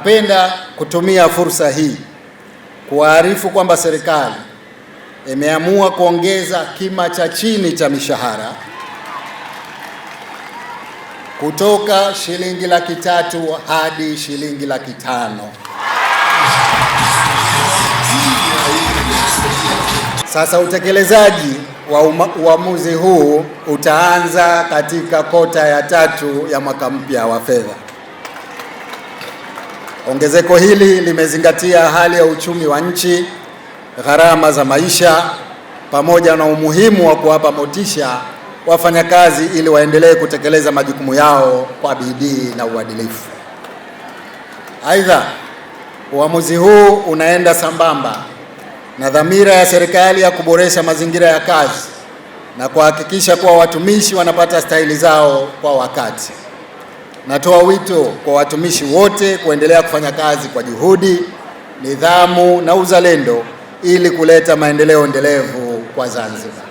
Napenda kutumia fursa hii kuarifu kwamba serikali imeamua kuongeza kima cha chini cha mishahara kutoka shilingi 300,000 hadi shilingi 500,000. Sasa utekelezaji wa uamuzi huu utaanza katika kota ya 3 ya mwaka mpya wa fedha. Ongezeko hili limezingatia hali ya uchumi wa nchi, gharama za maisha, pamoja na umuhimu wa kuwapa motisha wafanyakazi ili waendelee kutekeleza majukumu yao kwa bidii na uadilifu. Aidha, uamuzi huu unaenda sambamba na dhamira ya serikali ya kuboresha mazingira ya kazi na kuhakikisha kuwa watumishi wanapata stahili zao kwa wakati. Natoa wito kwa watumishi wote kuendelea kufanya kazi kwa juhudi, nidhamu na uzalendo ili kuleta maendeleo endelevu kwa Zanzibar.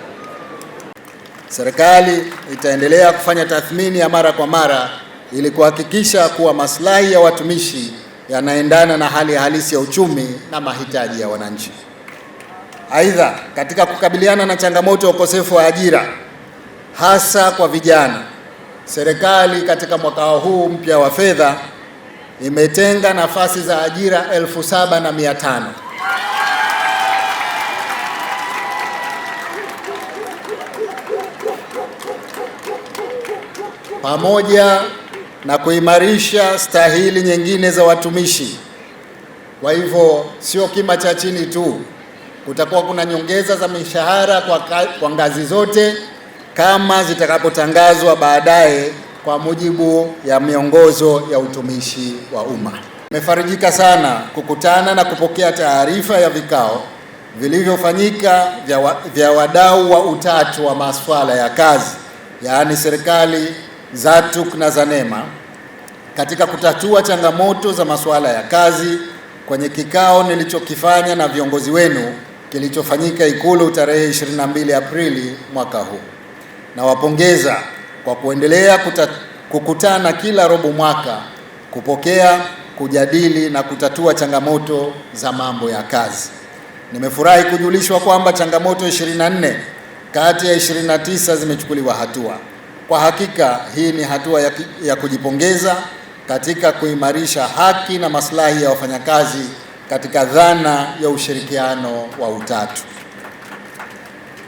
Serikali itaendelea kufanya tathmini ya mara kwa mara ili kuhakikisha kuwa maslahi ya watumishi yanaendana na hali halisi ya uchumi na mahitaji ya wananchi. Aidha, katika kukabiliana na changamoto ya ukosefu wa ajira hasa kwa vijana, serikali katika mwaka huu mpya wa fedha imetenga nafasi za ajira 7,500 pamoja na kuimarisha stahili nyingine za watumishi. Kwa hivyo sio kima cha chini tu, kutakuwa kuna nyongeza za mishahara kwa ngazi zote kama zitakapotangazwa baadaye kwa mujibu ya miongozo ya utumishi wa umma. Nimefarijika sana kukutana na kupokea taarifa ya vikao vilivyofanyika vya wadau wa utatu wa masuala ya kazi, yaani serikali, ZATUK na ZANEMA katika kutatua changamoto za masuala ya kazi kwenye kikao nilichokifanya na viongozi wenu kilichofanyika Ikulu tarehe 22 Aprili mwaka huu. Nawapongeza kwa kuendelea kukutana kila robo mwaka kupokea, kujadili na kutatua changamoto za mambo ya kazi. Nimefurahi kujulishwa kwamba changamoto 24 kati ya 29 zimechukuliwa hatua. Kwa hakika hii ni hatua ya kujipongeza katika kuimarisha haki na maslahi ya wafanyakazi katika dhana ya ushirikiano wa utatu.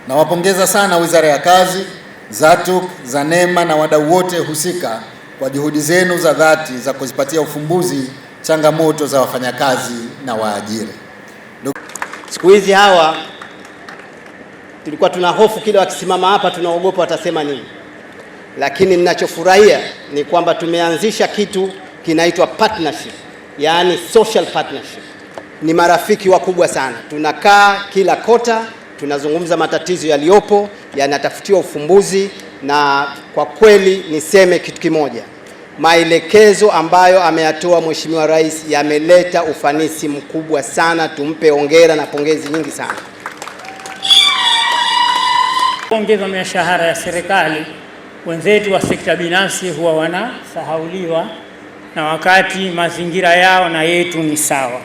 Nawapongeza sana Wizara ya Kazi, ZATUK, ZANEMA na wadau wote husika kwa juhudi zenu za dhati za kuzipatia ufumbuzi changamoto za wafanyakazi na waajiri. Siku hizi hawa tulikuwa tuna hofu kile wakisimama hapa tunaogopa watasema nini. Lakini ninachofurahia ni kwamba tumeanzisha kitu kinaitwa partnership, yaani social partnership. Ni marafiki wakubwa sana. Tunakaa kila kota, tunazungumza matatizo yaliyopo, yanatafutiwa ufumbuzi, na kwa kweli niseme kitu kimoja. Maelekezo ambayo ameyatoa Mheshimiwa Rais yameleta ufanisi mkubwa sana. Tumpe hongera na pongezi nyingi sana. Kuongeza mishahara ya serikali, wenzetu wa sekta binafsi huwa wanasahauliwa na wakati mazingira yao na yetu ni sawa.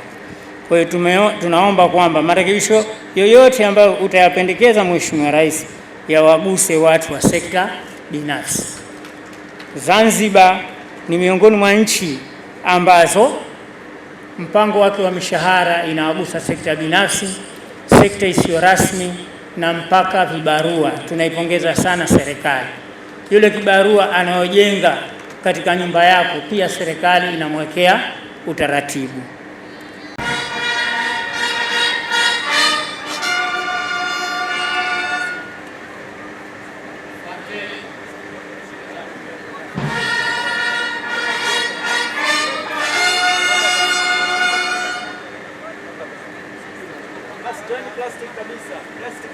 Kwa hiyo tunaomba kwamba marekebisho yoyote ambayo utayapendekeza Mheshimiwa Rais yawaguse watu wa sekta binafsi. Zanzibar ni miongoni mwa nchi ambazo mpango wake wa mishahara inawagusa sekta binafsi, sekta isiyo rasmi na mpaka vibarua. Tunaipongeza sana serikali. Yule kibarua anayojenga katika nyumba yako pia serikali inamwekea utaratibu. Plastic kabisa, plastic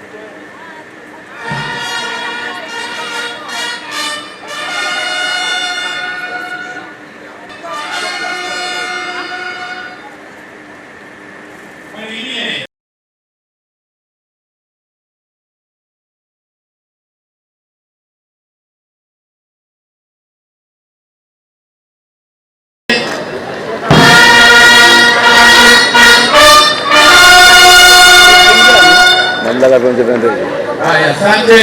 Haya, asante.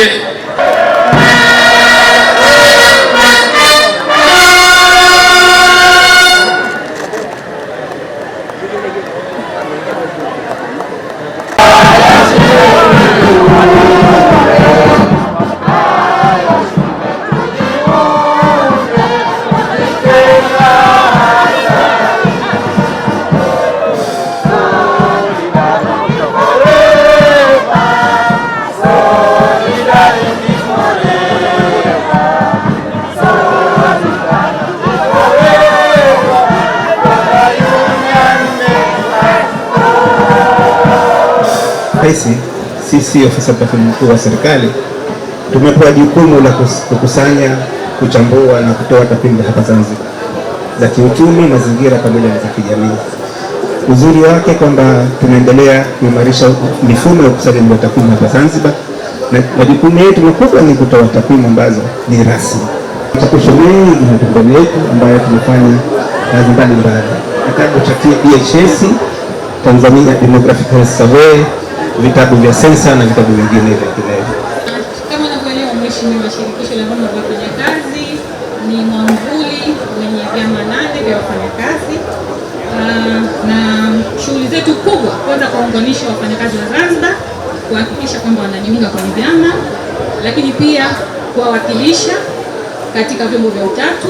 Sisi ofisi ya mtafiti mkuu wa serikali tumepewa jukumu la kukusanya, kuchambua na kutoa takwimu hapa Zanzibar za kiuchumi, mazingira pamoja na za kijamii. Uzuri wake kwamba tunaendelea kuimarisha mifumo ya ukusanyaji wa takwimu hapa Zanzibar, na majukumu yetu makubwa ni kutoa takwimu ambazo ni rasmi. Machapisho mengi na mbele yetu ambayo tumefanya kazi mbalimbali, kitabu cha DHS Tanzania Demographic Health Survey, vitabu vya sensa na vitabu vingine vinginevyo. Kama unavyoelewa, Mheshimiwa, shirikisho la vyama vya wafanyakazi ni mwamvuli wenye vyama 8 vya wafanyakazi, na shughuli zetu kubwa kwanza kuwaunganisha wafanyakazi wa Zanzibar, kuhakikisha kwamba wanajiunga kwenye vyama, lakini pia kuwawakilisha katika vyombo vya utatu